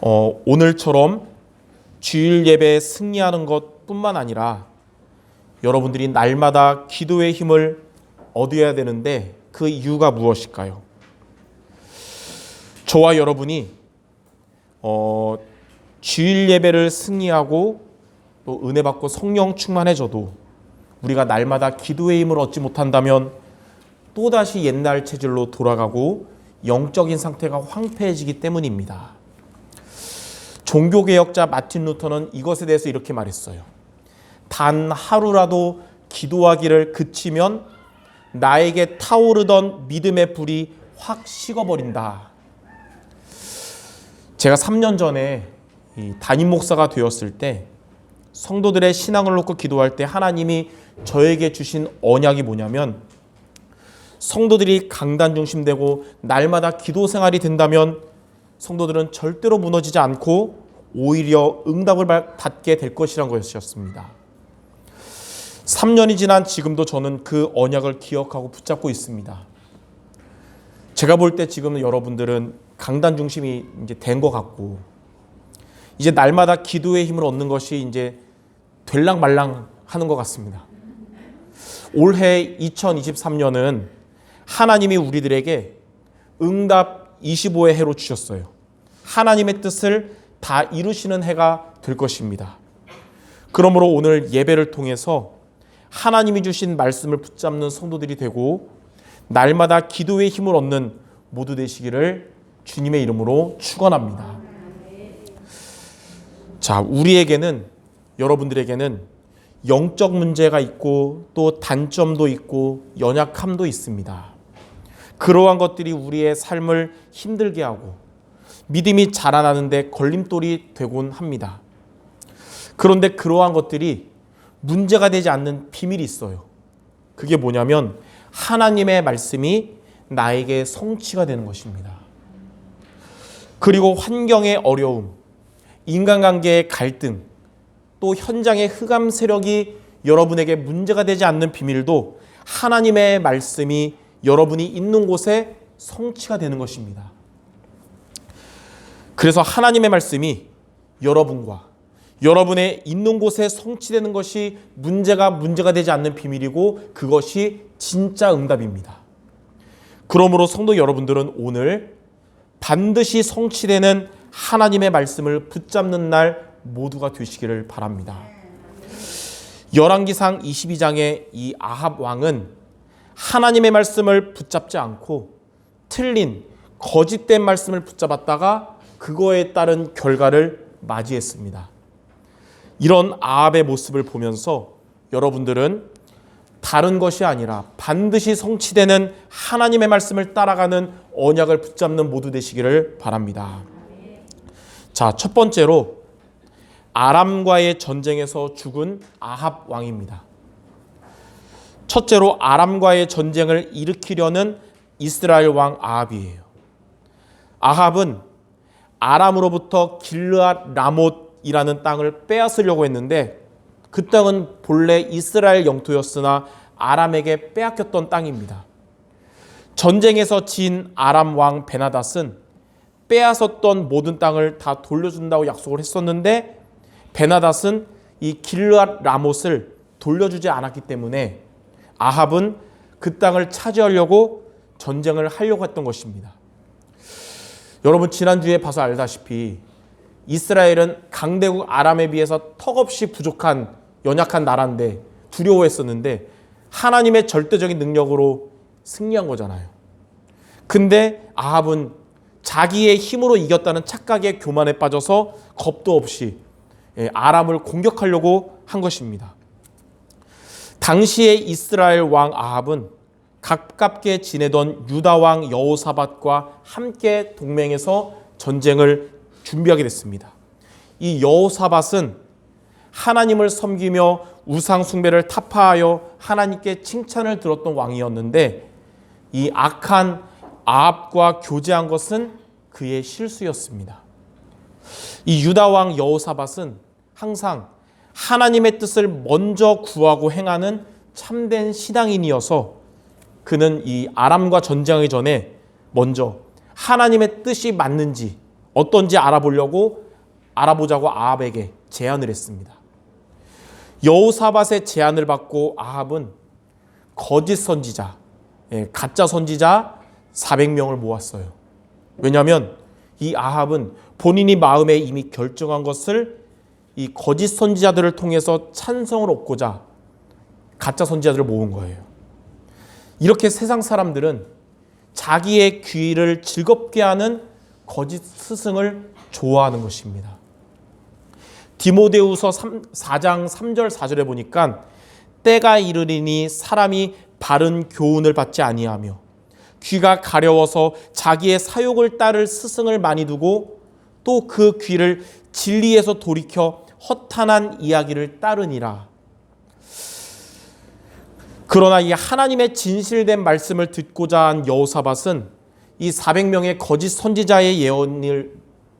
오늘처럼 주일 예배에 승리하는 것뿐만 아니라 여러분들이 날마다 기도의 힘을 얻어야 되는데 그 이유가 무엇일까요? 저와 여러분이 주일 예배를 승리하고 또 은혜 받고 성령 충만해져도 우리가 날마다 기도의 힘을 얻지 못한다면 또다시 옛날 체질로 돌아가고 영적인 상태가 황폐해지기 때문입니다. 종교개혁자 마틴 루터는 이것에 대해서 이렇게 말했어요. 단 하루라도 기도하기를 그치면 나에게 타오르던 믿음의 불이 확 식어버린다. 제가 3년 전에 담임 목사가 되었을 때 성도들의 신앙을 놓고 기도할 때 하나님이 저에게 주신 언약이 뭐냐면, 성도들이 강단 중심되고 날마다 기도 생활이 된다면 성도들은 절대로 무너지지 않고 오히려 응답을 받게 될 것이라는 것이었습니다. 3년이 지난 지금도 저는 그 언약을 기억하고 붙잡고 있습니다. 제가 볼 때 지금 여러분들은 강단 중심이 이제 된 것 같고, 이제 날마다 기도의 힘을 얻는 것이 이제 될랑말랑 하는 것 같습니다. 올해 2023년은 하나님이 우리들에게 응답 25의 해로 주셨어요. 하나님의 뜻을 다 이루시는 해가 될 것입니다. 그러므로 오늘 예배를 통해서 하나님이 주신 말씀을 붙잡는 성도들이 되고 날마다 기도의 힘을 얻는 모두 되시기를 주님의 이름으로 축원합니다. 자, 우리에게는, 여러분들에게는 영적 문제가 있고 또 단점도 있고 연약함도 있습니다. 그러한 것들이 우리의 삶을 힘들게 하고 믿음이 자라나는데 걸림돌이 되곤 합니다. 그런데 그러한 것들이 문제가 되지 않는 비밀이 있어요. 그게 뭐냐면 하나님의 말씀이 나에게 성취가 되는 것입니다. 그리고 환경의 어려움, 인간관계의 갈등, 또 현장의 흑암 세력이 여러분에게 문제가 되지 않는 비밀도 하나님의 말씀이 여러분이 있는 곳에 성취가 되는 것입니다. 그래서 하나님의 말씀이 여러분과 여러분의 있는 곳에 성취되는 것이 문제가 되지 않는 비밀이고 그것이 진짜 응답입니다. 그러므로 성도 여러분들은 오늘 반드시 성취되는 하나님의 말씀을 붙잡는 날 모두가 되시기를 바랍니다. 열왕기상 22장의 이 아합 왕은 하나님의 말씀을 붙잡지 않고 틀린 거짓된 말씀을 붙잡았다가 그거에 따른 결과를 맞이했습니다. 이런 아합의 모습을 보면서 여러분들은 다른 것이 아니라 반드시 성취되는 하나님의 말씀을 따라가는 언약을 붙잡는 모두 되시기를 바랍니다. 자, 첫 번째로 아람과의 전쟁에서 죽은 아합 왕입니다. 첫째로 아람과의 전쟁을 일으키려는 이스라엘 왕 아합이에요. 아합은 아람으로부터 길르앗 라못이라는 땅을 빼앗으려고 했는데 그 땅은 본래 이스라엘 영토였으나 아람에게 빼앗겼던 땅입니다. 전쟁에서 진 아람 왕 베나닷은 빼앗았던 모든 땅을 다 돌려준다고 약속을 했었는데 베나닷은 이 길르앗 라못을 돌려주지 않았기 때문에 아합은 그 땅을 차지하려고 전쟁을 하려고 했던 것입니다. 여러분, 지난주에 봐서 알다시피 이스라엘은 강대국 아람에 비해서 턱없이 부족한 연약한 나라인데 두려워했었는데 하나님의 절대적인 능력으로 승리한 거잖아요. 근데 아합은 자기의 힘으로 이겼다는 착각의 교만에 빠져서 겁도 없이 아람을 공격하려고 한 것입니다. 당시의 이스라엘 왕 아합은 가깝게 지내던 유다 왕 여호사밧과 함께 동맹해서 전쟁을 준비하게 됐습니다. 이 여호사밧은 하나님을 섬기며 우상 숭배를 타파하여 하나님께 칭찬을 들었던 왕이었는데 이 악한 아합과 교제한 것은 그의 실수였습니다. 이 유다 왕 여호사밧은 항상 하나님의 뜻을 먼저 구하고 행하는 참된 신앙인이어서 그는 이 아람과 전쟁하기 전에 먼저 하나님의 뜻이 맞는지 어떤지 알아보자고 아합에게 제안을 했습니다. 여호사밧의 제안을 받고 아합은 거짓 선지자, 가짜 선지자 400명을 모았어요. 왜냐하면 이 아합은 본인이 마음에 이미 결정한 것을 이 거짓 선지자들을 통해서 찬성을 얻고자 가짜 선지자들을 모은 거예요. 이렇게 세상 사람들은 자기의 귀를 즐겁게 하는 거짓 스승을 좋아하는 것입니다. 디모데후서 4장 3절 4절에 보니까 때가 이르리니 사람이 바른 교훈을 받지 아니하며 귀가 가려워서 자기의 사욕을 따를 스승을 많이 두고 또 그 귀를 진리에서 돌이켜 허탄한 이야기를 따르니라. 그러나 이 하나님의 진실된 말씀을 듣고자 한 여호사밧은 이 400명의 거짓 선지자의 예언을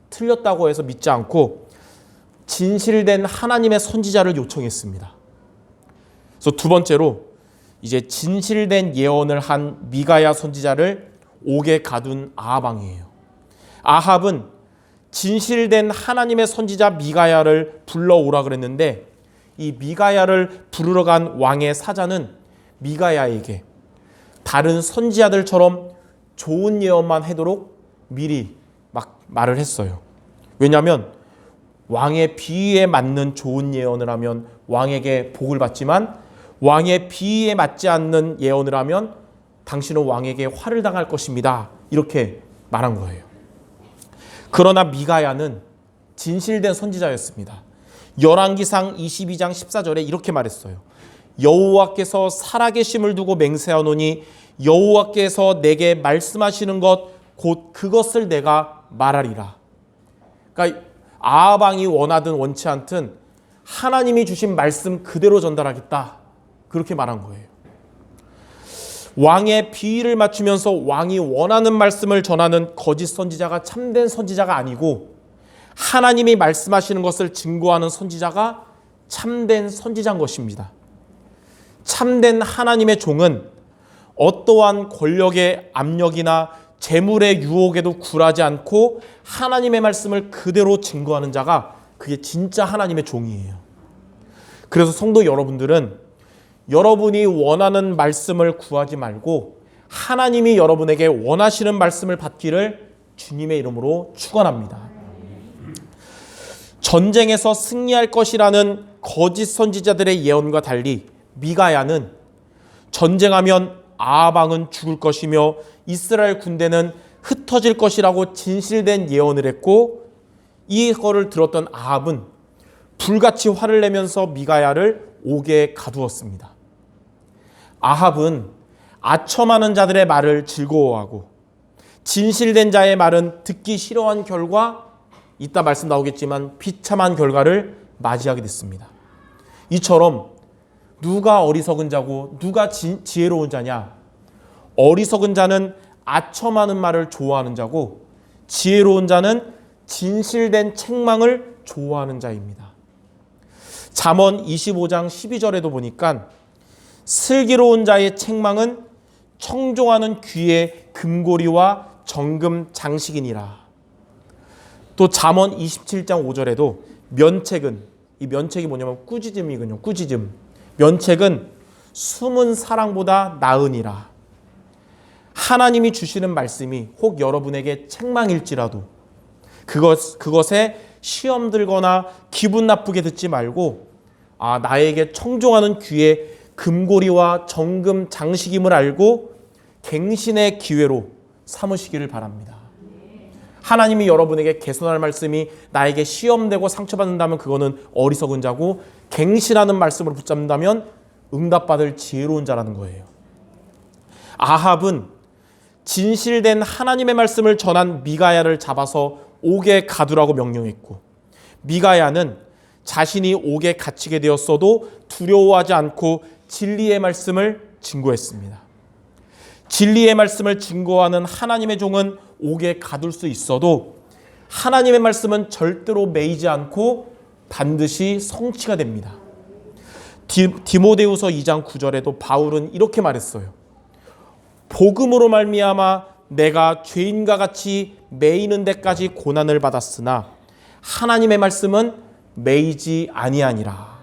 틀렸다고 해서 믿지 않고 진실된 하나님의 선지자를 요청했습니다. 그래서 두 번째로 이제 진실된 예언을 한 미가야 선지자를 옥에 가둔 아합 왕이에요. 아합은 진실된 하나님의 선지자 미가야를 불러오라 그랬는데 이 미가야를 부르러 간 왕의 사자는 미가야에게 다른 선지자들처럼 좋은 예언만 하도록 미리 막 말을 했어요. 왜냐하면 왕의 비위에 맞는 좋은 예언을 하면 왕에게 복을 받지만 왕의 비위에 맞지 않는 예언을 하면 당신은 왕에게 화를 당할 것입니다. 이렇게 말한 거예요. 그러나 미가야는 진실된 선지자였습니다. 열왕기상 22장 14절에 이렇게 말했어요. 여호와께서 살아계심을 두고 맹세하노니 여호와께서 내게 말씀하시는 것 곧 그것을 내가 말하리라. 그러니까 아합 왕이 원하든 원치 않든 하나님이 주신 말씀 그대로 전달하겠다. 그렇게 말한 거예요. 왕의 비위를 맞추면서 왕이 원하는 말씀을 전하는 거짓 선지자가 참된 선지자가 아니고 하나님이 말씀하시는 것을 증거하는 선지자가 참된 선지자인 것입니다. 참된 하나님의 종은 어떠한 권력의 압력이나 재물의 유혹에도 굴하지 않고 하나님의 말씀을 그대로 증거하는 자가 그게 진짜 하나님의 종이에요. 그래서 성도 여러분들은 여러분이 원하는 말씀을 구하지 말고 하나님이 여러분에게 원하시는 말씀을 받기를 주님의 이름으로 축원합니다. 전쟁에서 승리할 것이라는 거짓 선지자들의 예언과 달리 미가야는 전쟁하면 아합 왕은 죽을 것이며 이스라엘 군대는 흩어질 것이라고 진실된 예언을 했고 이거를 들었던 아합은 불같이 화를 내면서 미가야를 옥에 가두었습니다. 아합은 아첨하는 자들의 말을 즐거워하고 진실된 자의 말은 듣기 싫어한 결과 이따 말씀 나오겠지만 비참한 결과를 맞이하게 됐습니다. 이처럼 누가 어리석은 자고 누가 지혜로운 자냐? 어리석은 자는 아첨하는 말을 좋아하는 자고 지혜로운 자는 진실된 책망을 좋아하는 자입니다. 잠언 25장 12절에도 보니까 슬기로운 자의 책망은 청종하는 귀의 금고리와 정금 장식이니라. 또 잠언 27장 5절에도 면책은, 이 면책이 뭐냐면 꾸짖음이거든요. 꾸짖음. 면책은 숨은 사랑보다 나으니라. 하나님이 주시는 말씀이 혹 여러분에게 책망일지라도 그것에 시험 들거나 기분 나쁘게 듣지 말고 나에게 청종하는 귀에 금고리와 정금 장식임을 알고 갱신의 기회로 삼으시기를 바랍니다. 하나님이 여러분에게 개선할 말씀이 나에게 시험되고 상처받는다면 그거는 어리석은 자고 갱신하는 말씀으로 붙잡는다면 응답받을 지혜로운 자라는 거예요. 아합은 진실된 하나님의 말씀을 전한 미가야를 잡아서 옥에 가두라고 명령했고 미가야는 자신이 옥에 갇히게 되었어도 두려워하지 않고 진리의 말씀을 증거했습니다. 진리의 말씀을 증거하는 하나님의 종은 옥에 가둘 수 있어도 하나님의 말씀은 절대로 매이지 않고 반드시 성취가 됩니다. 디모데후서 2장 9절에도 바울은 이렇게 말했어요. 복음으로 말미암아 내가 죄인과 같이 매이는 데까지 고난을 받았으나 하나님의 말씀은 매이지 아니하니라.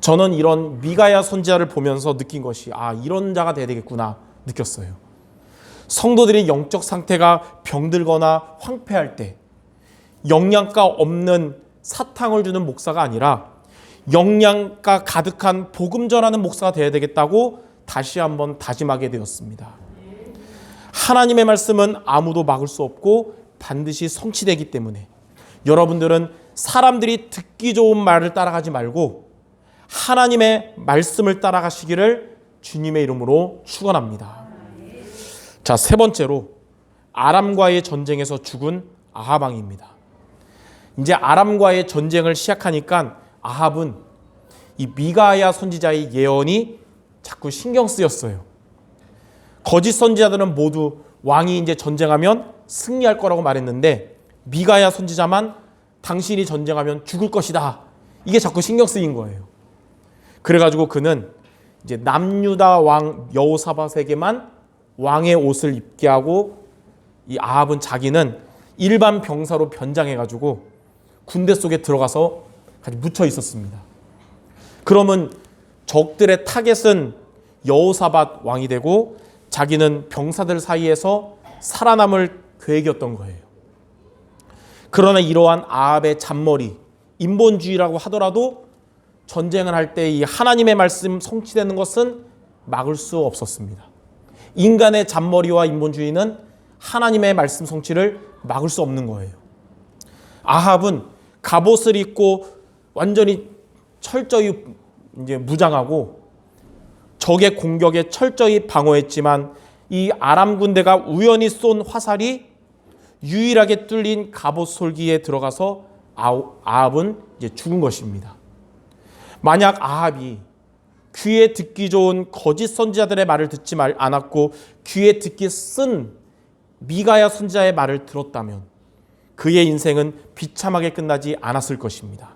저는 이런 미가야 선지자를 보면서 느낀 것이 이런 자가 돼야 되겠구나 느꼈어요. 성도들이 영적 상태가 병들거나 황폐할 때 영양가 없는 사탕을 주는 목사가 아니라 영양가 가득한 복음 전하는 목사가 되어야 되겠다고 다시 한번 다짐하게 되었습니다. 하나님의 말씀은 아무도 막을 수 없고 반드시 성취되기 때문에 여러분들은 사람들이 듣기 좋은 말을 따라가지 말고 하나님의 말씀을 따라가시기를 주님의 이름으로 축원합니다. 자, 세 번째로 아람과의 전쟁에서 죽은 아합 왕입니다. 이제 아람과의 전쟁을 시작하니까 아합은 이 미가야 선지자의 예언이 자꾸 신경 쓰였어요. 거짓 선지자들은 모두 왕이 이제 전쟁하면 승리할 거라고 말했는데 미가야 선지자만 당신이 전쟁하면 죽을 것이다. 이게 자꾸 신경 쓰인 거예요. 그래가지고 그는 이제 남유다 왕 여호사밧에게만 왕의 옷을 입게 하고 이 아합은 자기는 일반 병사로 변장해가지고 군대 속에 들어가서 같이 묻혀 있었습니다. 그러면 적들의 타겟은 여호사밧 왕이 되고 자기는 병사들 사이에서 살아남을 계획이었던 거예요. 그러나 이러한 아합의 잔머리, 인본주의라고 하더라도 전쟁을 할 때 이 하나님의 말씀 성취되는 것은 막을 수 없었습니다. 인간의 잔머리와 인본주의는 하나님의 말씀 성취를 막을 수 없는 거예요. 아합은 갑옷을 입고 완전히 철저히 이제 무장하고 적의 공격에 철저히 방어했지만 이 아람 군대가 우연히 쏜 화살이 유일하게 뚫린 갑옷 솔기에 들어가서 아합은 이제 죽은 것입니다. 만약 아합이 귀에 듣기 좋은 거짓 선지자들의 말을 듣지 않았고 귀에 듣기 쓴 미가야 선지자의 말을 들었다면 그의 인생은 비참하게 끝나지 않았을 것입니다.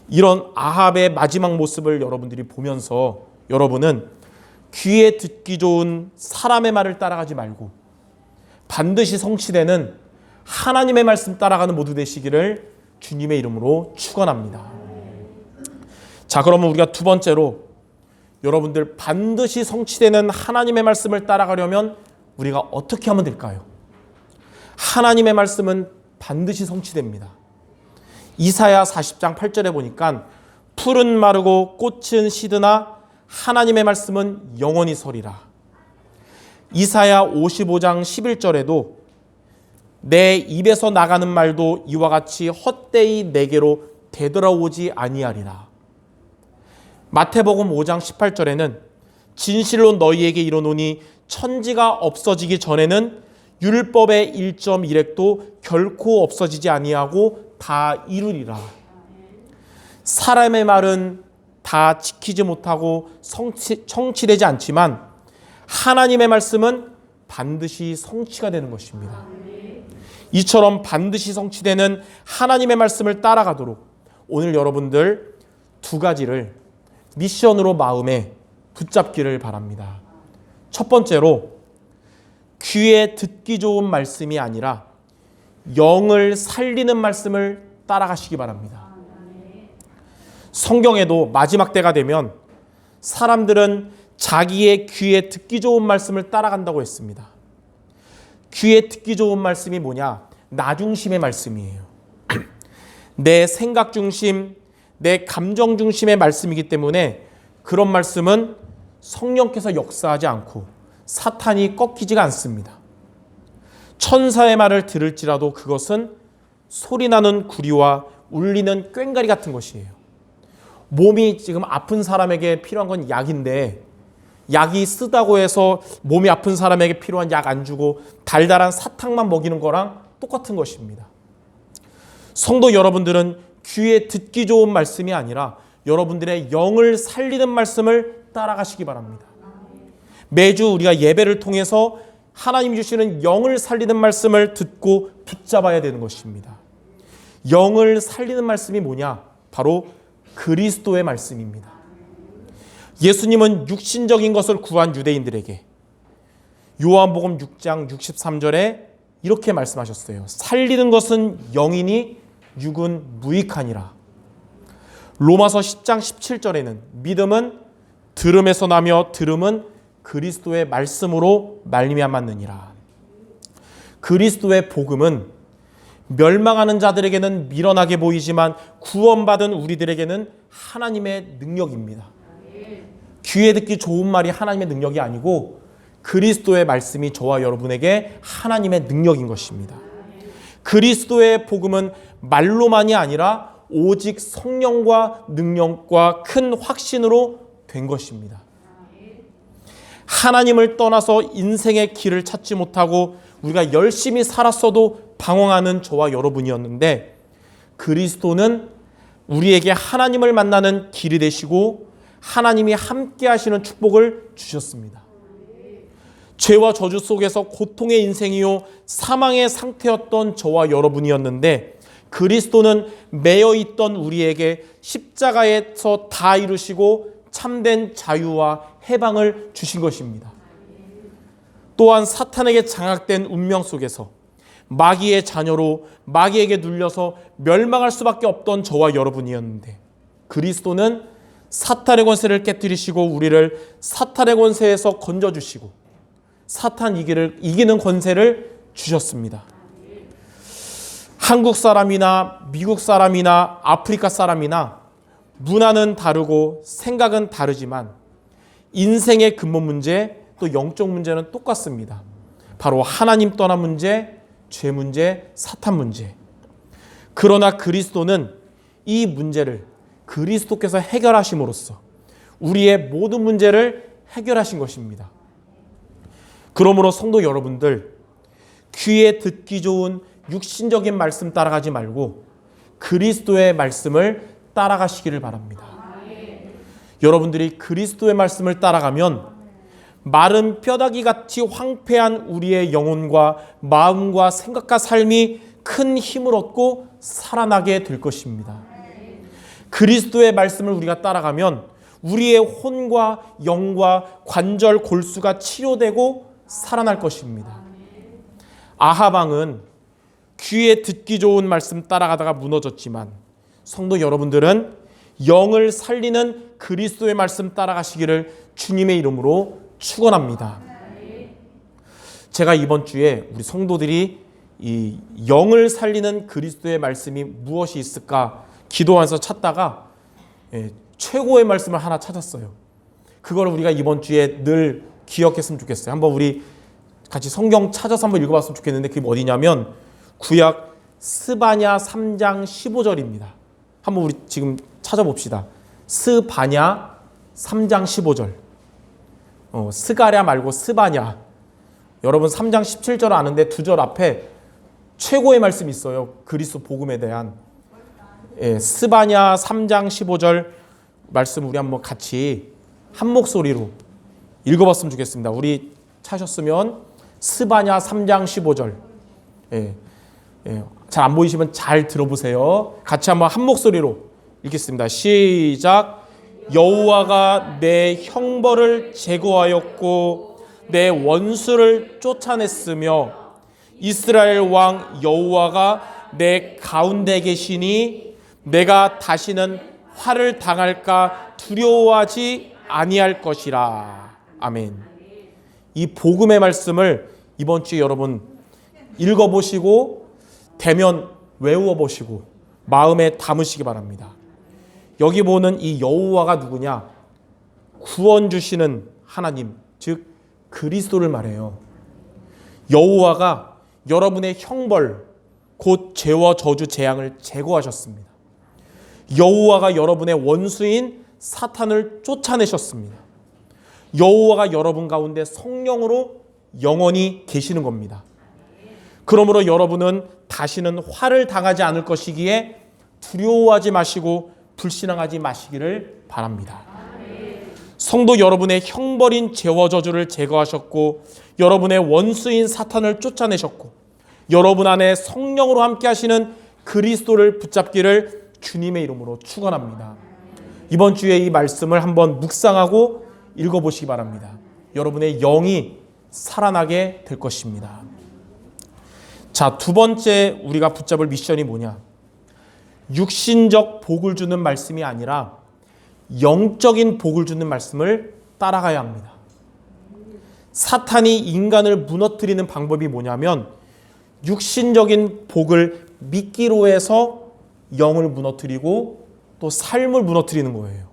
이런 아합의 마지막 모습을 여러분들이 보면서 여러분은 귀에 듣기 좋은 사람의 말을 따라가지 말고 반드시 성취되는 하나님의 말씀 따라가는 모두 되시기를 주님의 이름으로 축원합니다. 자, 그러면 우리가 두 번째로 여러분들 반드시 성취되는 하나님의 말씀을 따라가려면 우리가 어떻게 하면 될까요? 하나님의 말씀은 반드시 성취됩니다. 이사야 40장 8절에 보니까 풀은 마르고 꽃은 시드나 하나님의 말씀은 영원히 서리라. 이사야 55장 11절에도 내 입에서 나가는 말도 이와 같이 헛되이 내게로 되돌아오지 아니하리라. 마태복음 5장 18절에는 진실로 너희에게 이르노니 천지가 없어지기 전에는 율법의 1.1획도 결코 없어지지 아니하고 다 이루리라. 사람의 말은 다 지키지 못하고 성취되지 않지만 하나님의 말씀은 반드시 성취가 되는 것입니다. 이처럼 반드시 성취되는 하나님의 말씀을 따라가도록 오늘 여러분들 두 가지를 미션으로 마음에 붙잡기를 바랍니다. 첫 번째로 귀에 듣기 좋은 말씀이 아니라 영을 살리는 말씀을 따라가시기 바랍니다. 성경에도 마지막 때가 되면 사람들은 자기의 귀에 듣기 좋은 말씀을 따라간다고 했습니다. 귀에 듣기 좋은 말씀이 뭐냐? 나 중심의 말씀이에요. 내 생각 중심, 내 감정 중심의 말씀이기 때문에 그런 말씀은 성령께서 역사하지 않고 사탄이 꺾이지가 않습니다. 천사의 말을 들을지라도 그것은 소리나는 구리와 울리는 꽹과리 같은 것이에요. 몸이 지금 아픈 사람에게 필요한 건 약인데 약이 쓰다고 해서 몸이 아픈 사람에게 필요한 약 안 주고 달달한 사탕만 먹이는 거랑 똑같은 것입니다. 성도 여러분들은 귀에 듣기 좋은 말씀이 아니라 여러분들의 영을 살리는 말씀을 따라가시기 바랍니다. 매주 우리가 예배를 통해서 하나님이 주시는 영을 살리는 말씀을 듣고 붙잡아야 되는 것입니다. 영을 살리는 말씀이 뭐냐? 바로 그리스도의 말씀입니다. 예수님은 육신적인 것을 구한 유대인들에게 요한복음 6장 63절에 이렇게 말씀하셨어요. 살리는 것은 영이니 육은 무익하니라. 로마서 10장 17절에는 믿음은 들음에서 나며 들음은 그리스도의 말씀으로 말미암았느니라. 그리스도의 복음은 멸망하는 자들에게는 미련하게 보이지만 구원받은 우리들에게는 하나님의 능력입니다. 귀에 듣기 좋은 말이 하나님의 능력이 아니고 그리스도의 말씀이 저와 여러분에게 하나님의 능력인 것입니다. 그리스도의 복음은 말로만이 아니라 오직 성령과 능력과 큰 확신으로 된 것입니다. 하나님을 떠나서 인생의 길을 찾지 못하고 우리가 열심히 살았어도 방황하는 저와 여러분이었는데 그리스도는 우리에게 하나님을 만나는 길이 되시고 하나님이 함께 하시는 축복을 주셨습니다. 죄와 저주 속에서 고통의 인생이요 사망의 상태였던 저와 여러분이었는데 그리스도는 매여 있던 우리에게 십자가에서 다 이루시고 참된 자유와 해방을 주신 것입니다. 또한 사탄에게 장악된 운명 속에서 마귀의 자녀로 마귀에게 눌려서 멸망할 수밖에 없던 저와 여러분이었는데 그리스도는 사탄의 권세를 깨뜨리시고 우리를 사탄의 권세에서 건져주시고 사탄 이기는 권세를 주셨습니다. 한국 사람이나 미국 사람이나 아프리카 사람이나 문화는 다르고 생각은 다르지만 인생의 근본 문제 또 영적 문제는 똑같습니다. 바로 하나님 떠난 문제, 죄 문제, 사탄 문제. 그러나 그리스도는 이 문제를 그리스도께서 해결하심으로써 우리의 모든 문제를 해결하신 것입니다. 그러므로 성도 여러분들, 귀에 듣기 좋은 육신적인 말씀 따라가지 말고 그리스도의 말씀을 따라가시기를 바랍니다. 여러분들이 그리스도의 말씀을 따라가면 마른 뼈다귀 같이 황폐한 우리의 영혼과 마음과 생각과 삶이 큰 힘을 얻고 살아나게 될 것입니다. 그리스도의 말씀을 우리가 따라가면 우리의 혼과 영과 관절, 골수가 치료되고 살아날 것입니다. 아합 왕은 귀에 듣기 좋은 말씀 따라가다가 무너졌지만 성도 여러분들은 영을 살리는 그리스도의 말씀 따라가시기를 주님의 이름으로 축원합니다. 제가 이번 주에 우리 성도들이 이 영을 살리는 그리스도의 말씀이 무엇이 있을까 기도하면서 찾다가 최고의 말씀을 하나 찾았어요. 그걸 우리가 이번 주에 늘 기억했으면 좋겠어요. 한번 우리 같이 성경 찾아서 한번 읽어봤으면 좋겠는데 그게 어디냐면 구약 스바냐 3장 15절입니다. 한번 우리 지금 찾아봅시다. 스바냐 3장 15절. 스가랴 말고 스바냐. 여러분 3장 17절 아는데 두 절 앞에 최고의 말씀이 있어요. 그리스도 복음에 대한. 스바냐 3장 15절 말씀 우리 한번 같이 한 목소리로 읽어봤으면 좋겠습니다. 우리 찾으셨으면 스바냐 3장 15절. 잘 안 보이시면 잘 들어보세요. 같이 한번 한 목소리로 읽겠습니다. 시작. 여호와가 내 형벌을 제거하였고 내 원수를 쫓아냈으며 이스라엘 왕 여호와가 내 가운데 계시니 내가 다시는 화를 당할까 두려워하지 아니할 것이라. 아멘. 이 복음의 말씀을 이번 주에 여러분 읽어보시고 대면 외워보시고 마음에 담으시기 바랍니다. 여기 보는 이 여호와가 누구냐? 구원 주시는 하나님, 즉 그리스도를 말해요. 여호와가 여러분의 형벌, 곧 죄와 저주 재앙을 제거하셨습니다. 여호와가 여러분의 원수인 사탄을 쫓아내셨습니다. 여호와가 여러분 가운데 성령으로 영원히 계시는 겁니다. 그러므로 여러분은 다시는 화를 당하지 않을 것이기에 두려워하지 마시고 불신앙하지 마시기를 바랍니다. 성도 여러분의 형벌인 죄와 저주를 제거하셨고 여러분의 원수인 사탄을 쫓아내셨고 여러분 안에 성령으로 함께 하시는 그리스도를 붙잡기를 주님의 이름으로 축원합니다. 이번 주에 이 말씀을 한번 묵상하고 읽어보시기 바랍니다. 여러분의 영이 살아나게 될 것입니다. 자, 두 번째 우리가 붙잡을 미션이 뭐냐? 육신적 복을 주는 말씀이 아니라 영적인 복을 주는 말씀을 따라가야 합니다. 사탄이 인간을 무너뜨리는 방법이 뭐냐면 육신적인 복을 믿기로 해서 영을 무너뜨리고 또 삶을 무너뜨리는 거예요.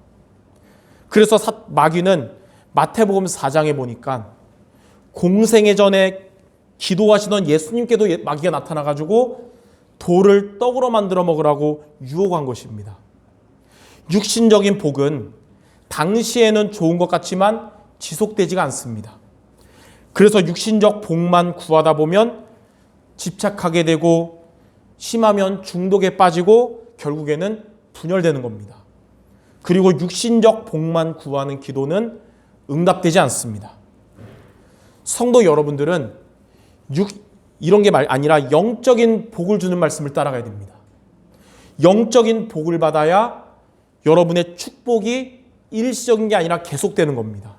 그래서 마귀는 마태복음 4장에 보니까 공생애 전에 기도하시던 예수님께도 마귀가 나타나가지고 돌을 떡으로 만들어 먹으라고 유혹한 것입니다. 육신적인 복은 당시에는 좋은 것 같지만 지속되지가 않습니다. 그래서 육신적 복만 구하다 보면 집착하게 되고 심하면 중독에 빠지고 결국에는 분열되는 겁니다. 그리고 육신적 복만 구하는 기도는 응답되지 않습니다. 성도 여러분들은 이런 게 아니라 영적인 복을 주는 말씀을 따라가야 됩니다. 영적인 복을 받아야 여러분의 축복이 일시적인 게 아니라 계속되는 겁니다.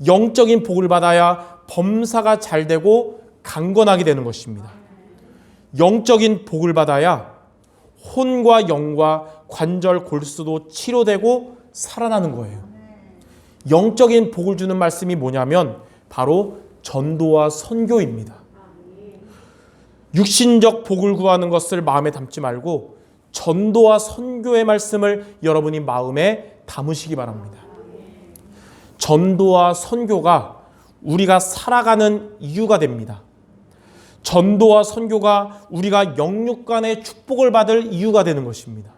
영적인 복을 받아야 범사가 잘 되고 강건하게 되는 것입니다. 영적인 복을 받아야 혼과 영과 관절 골수도 치료되고 살아나는 거예요. 영적인 복을 주는 말씀이 뭐냐면 바로 전도와 선교입니다. 육신적 복을 구하는 것을 마음에 담지 말고 전도와 선교의 말씀을 여러분이 마음에 담으시기 바랍니다. 전도와 선교가 우리가 살아가는 이유가 됩니다. 전도와 선교가 우리가 영육 간의 축복을 받을 이유가 되는 것입니다.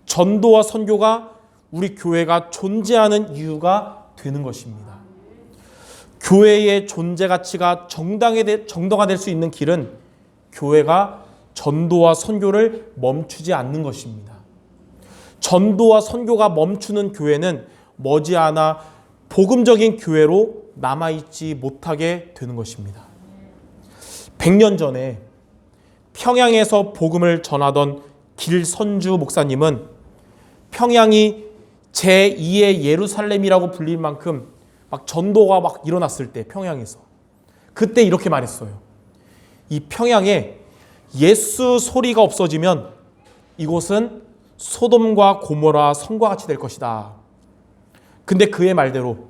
전도와 선교가 우리 교회가 존재하는 이유가 되는 것입니다. 교회의 존재 가치가 정당화 될 수 있는 길은 교회가 전도와 선교를 멈추지 않는 것입니다. 전도와 선교가 멈추는 교회는 머지않아 복음적인 교회로 남아있지 못하게 되는 것입니다. 100년 전에 평양에서 복음을 전하던 길선주 목사님은 평양이 제2의 예루살렘이라고 불릴 만큼 막 전도가 막 일어났을 때 평양에서 그때 이렇게 말했어요. 이 평양에 예수 소리가 없어지면 이곳은 소돔과 고모라 성과 같이 될 것이다. 근데 그의 말대로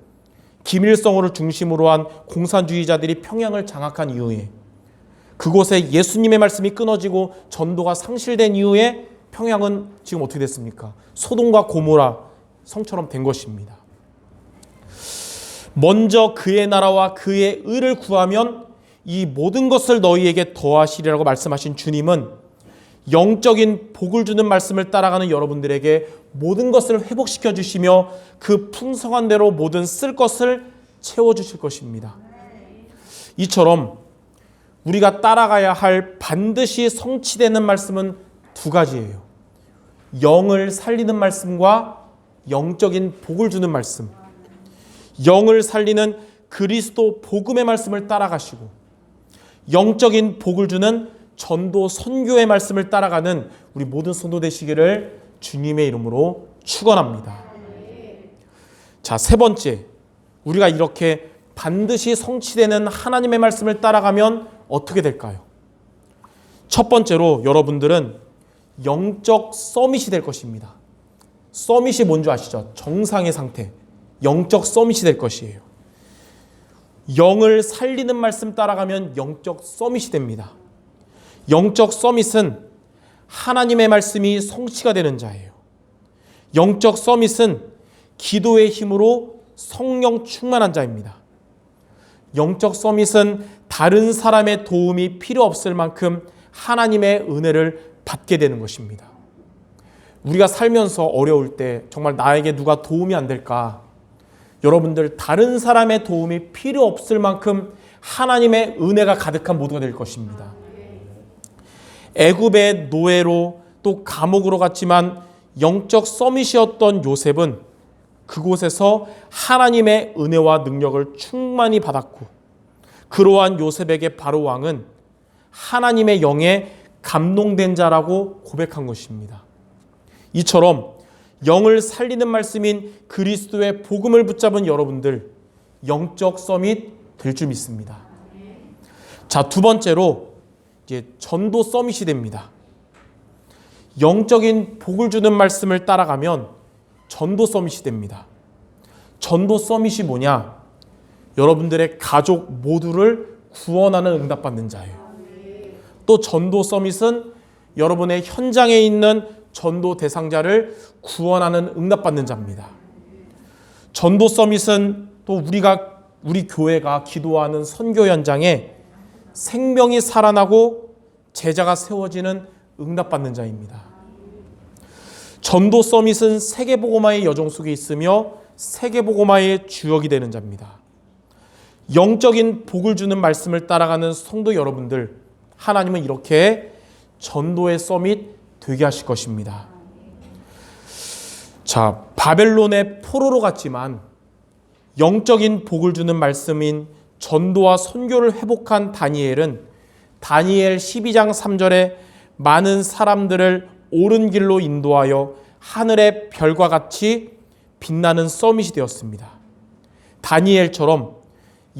김일성을 중심으로 한 공산주의자들이 평양을 장악한 이후에 그곳에 예수님의 말씀이 끊어지고 전도가 상실된 이후에 평양은 지금 어떻게 됐습니까? 소돔과 고모라 성처럼 된 것입니다. 먼저 그의 나라와 그의 의를 구하면 이 모든 것을 너희에게 더하시리라고 말씀하신 주님은 영적인 복을 주는 말씀을 따라가는 여러분들에게 모든 것을 회복시켜 주시며 그 풍성한 대로 모든 쓸 것을 채워주실 것입니다. 이처럼 우리가 따라가야 할 반드시 성취되는 말씀은 두 가지예요. 영을 살리는 말씀과 영적인 복을 주는 말씀. 영을 살리는 그리스도 복음의 말씀을 따라가시고 영적인 복을 주는 전도 선교의 말씀을 따라가는 우리 모든 성도 되시기를 주님의 이름으로 축원합니다. 자, 세 번째, 우리가 이렇게 반드시 성취되는 하나님의 말씀을 따라가면 어떻게 될까요? 첫 번째로 여러분들은 영적 서밋이 될 것입니다. 서밋이 뭔지 아시죠? 정상의 상태, 영적 서밋이 될 것이에요. 영을 살리는 말씀 따라가면 영적 서밋이 됩니다. 영적 서밋은 하나님의 말씀이 성취가 되는 자예요. 영적 서밋은 기도의 힘으로 성령 충만한 자입니다. 영적 서밋은 다른 사람의 도움이 필요 없을 만큼 하나님의 은혜를 받게 되는 것입니다. 우리가 살면서 어려울 때 정말 나에게 누가 도움이 안 될까? 여러분들 다른 사람의 도움이 필요 없을 만큼 하나님의 은혜가 가득한 모두가 될 것입니다. 애굽의 노예로 또 감옥으로 갔지만 영적 서밋이었던 요셉은 그곳에서 하나님의 은혜와 능력을 충만히 받았고 그러한 요셉에게 바로 왕은 하나님의 영에 감동된 자라고 고백한 것입니다. 이처럼 영을 살리는 말씀인 그리스도의 복음을 붙잡은 여러분들 영적 서밋 될 줄 믿습니다. 자, 두 번째로 이제 전도 서밋이 됩니다. 영적인 복을 주는 말씀을 따라가면 전도 서밋이 됩니다. 전도 서밋이 뭐냐? 여러분들의 가족 모두를 구원하는 응답받는 자예요. 또 전도 서밋은 여러분의 현장에 있는 전도 대상자를 구원하는 응답받는 자입니다. 전도 서밋은 또 우리 교회가 기도하는 선교 현장에 생명이 살아나고 제자가 세워지는 응답받는 자입니다. 전도 서밋은 세계복음화의 여정 속에 있으며 세계복음화의 주역이 되는 자입니다. 영적인 복을 주는 말씀을 따라가는 성도 여러분들, 하나님은 이렇게 전도의 서밋 되게 하실 것입니다. 자, 바벨론의 포로로 갔지만 영적인 복을 주는 말씀인 전도와 선교를 회복한 다니엘은 다니엘 12장 3절에 많은 사람들을 옳은 길로 인도하여 하늘의 별과 같이 빛나는 서밋이 되었습니다. 다니엘처럼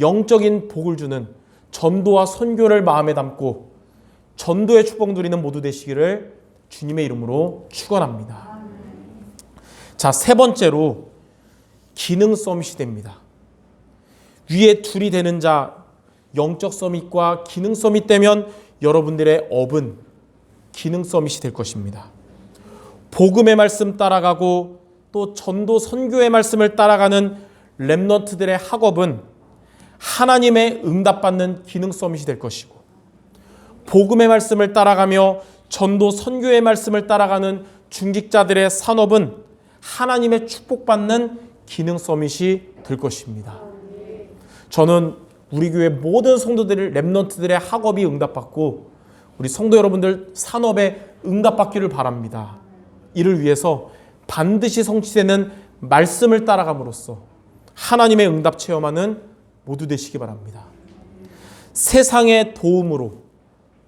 영적인 복을 주는 전도와 선교를 마음에 담고 전도의 축복 누리는 모두 되시기를 주님의 이름으로 축원합니다. 자, 세 번째로 기능 서밋이 됩니다. 위에 둘이 되는 자, 영적 서밋과 기능 서밋 되면 여러분들의 업은 기능 서밋이 될 것입니다. 복음의 말씀 따라가고 또 전도 선교의 말씀을 따라가는 렘넌트들의 학업은 하나님의 응답받는 기능 서밋이 될 것이고, 복음의 말씀을 따라가며 전도 선교의 말씀을 따라가는 중직자들의 산업은 하나님의 축복받는 기능 서밋이 될 것입니다. 저는 우리 교회 모든 성도들, 렘넌트들의 학업이 응답받고 우리 성도 여러분들 산업에 응답받기를 바랍니다. 이를 위해서 반드시 성취되는 말씀을 따라감으로써 하나님의 응답 체험하는 모두 되시기 바랍니다. 세상의 도움으로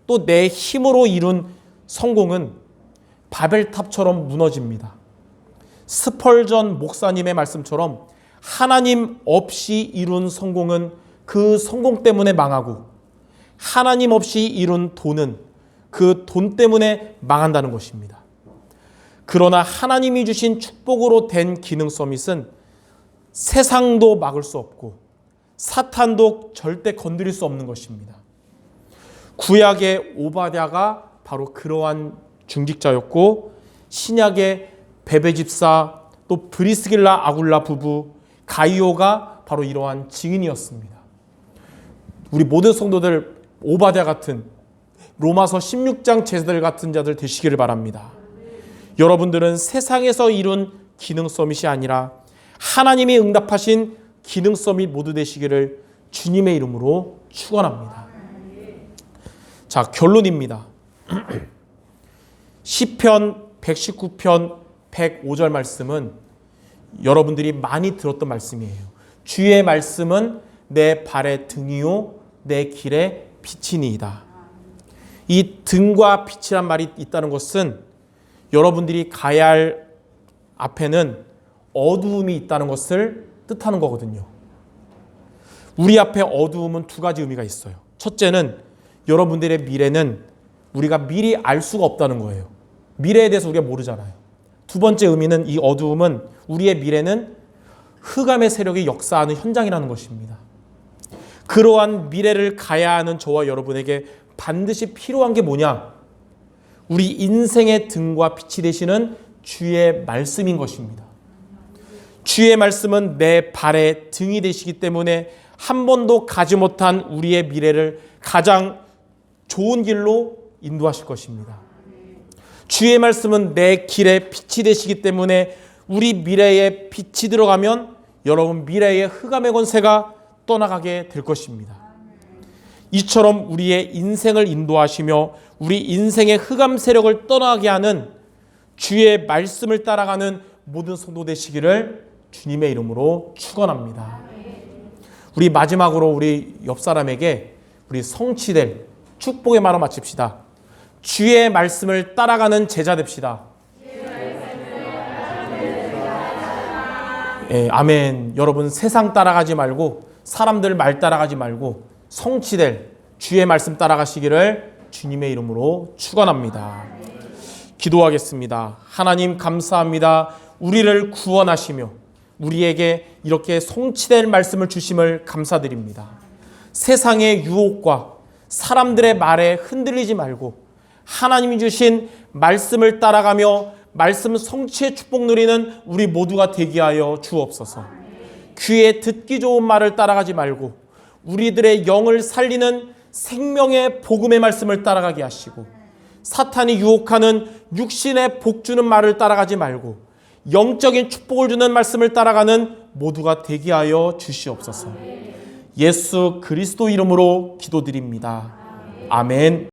또 내 힘으로 이룬 성공은 바벨탑처럼 무너집니다. 스펄전 목사님의 말씀처럼 하나님 없이 이룬 성공은 그 성공 때문에 망하고, 하나님 없이 이룬 돈은 그 돈 때문에 망한다는 것입니다. 그러나 하나님이 주신 축복으로 된 기능 서밋은 세상도 막을 수 없고 사탄도 절대 건드릴 수 없는 것입니다. 구약의 오바댜가 바로 그러한 중직자였고, 신약의 베베 집사 또 브리스길라 아굴라 부부 가이오가 바로 이러한 증인이었습니다. 우리 모든 성도들 오바댜 같은, 로마서 16장 제자들 같은 자들 되시기를 바랍니다. 여러분들은 세상에서 이룬 기능 서밋이 아니라 하나님이 응답하신 기능 서밋 모두 되시기를 주님의 이름으로 축원합니다. 자, 결론입니다. 시편 119편 105절 말씀은 여러분들이 많이 들었던 말씀이에요. 주의 말씀은 내 발의 등이요 내 길의 빛이니이다. 이 등과 빛이란 말이 있다는 것은 여러분들이 가야 할 앞에는 어두움이 있다는 것을 뜻하는 거거든요. 우리 앞에 어두움은 두 가지 의미가 있어요. 첫째는 여러분들의 미래는 우리가 미리 알 수가 없다는 거예요. 미래에 대해서 우리가 모르잖아요. 두 번째 의미는 이 어두움은 우리의 미래는 흑암의 세력이 역사하는 현장이라는 것입니다. 그러한 미래를 가야 하는 저와 여러분에게 반드시 필요한 게 뭐냐? 우리 인생의 등과 빛이 되시는 주의 말씀인 것입니다. 주의 말씀은 내 발의 등이 되시기 때문에 한 번도 가지 못한 우리의 미래를 가장 좋은 길로 인도하실 것입니다. 주의 말씀은 내 길의 빛이 되시기 때문에 우리 미래에 빛이 들어가면 여러분 미래의 흑암의 권세가 떠나가게 될 것입니다. 이처럼 우리의 인생을 인도하시며 우리 인생의 흑암 세력을 떠나게 하는 주의 말씀을 따라가는 모든 성도 되시기를 주님의 이름으로 축원합니다. 우리 마지막으로 우리 옆 사람에게 우리 성취될 축복의 말로 마칩시다. 주의 말씀을 따라가는 제자 됩시다. 아멘. 여러분 세상 따라가지 말고 사람들 말 따라가지 말고 성취될 주의 말씀 따라가시기를 주님의 이름으로 축원합니다. 기도하겠습니다. 하나님 감사합니다. 우리를 구원하시며 우리에게 이렇게 성취될 말씀을 주심을 감사드립니다. 세상의 유혹과 사람들의 말에 흔들리지 말고 하나님이 주신 말씀을 따라가며 말씀 성취의 축복 누리는 우리 모두가 되게 하여 주옵소서. 귀에 듣기 좋은 말을 따라가지 말고 우리들의 영을 살리는 생명의 복음의 말씀을 따라가게 하시고 사탄이 유혹하는 육신의 복 주는 말을 따라가지 말고 영적인 축복을 주는 말씀을 따라가는 모두가 되게 하여 주시옵소서. 예수 그리스도 이름으로 기도드립니다. 아멘.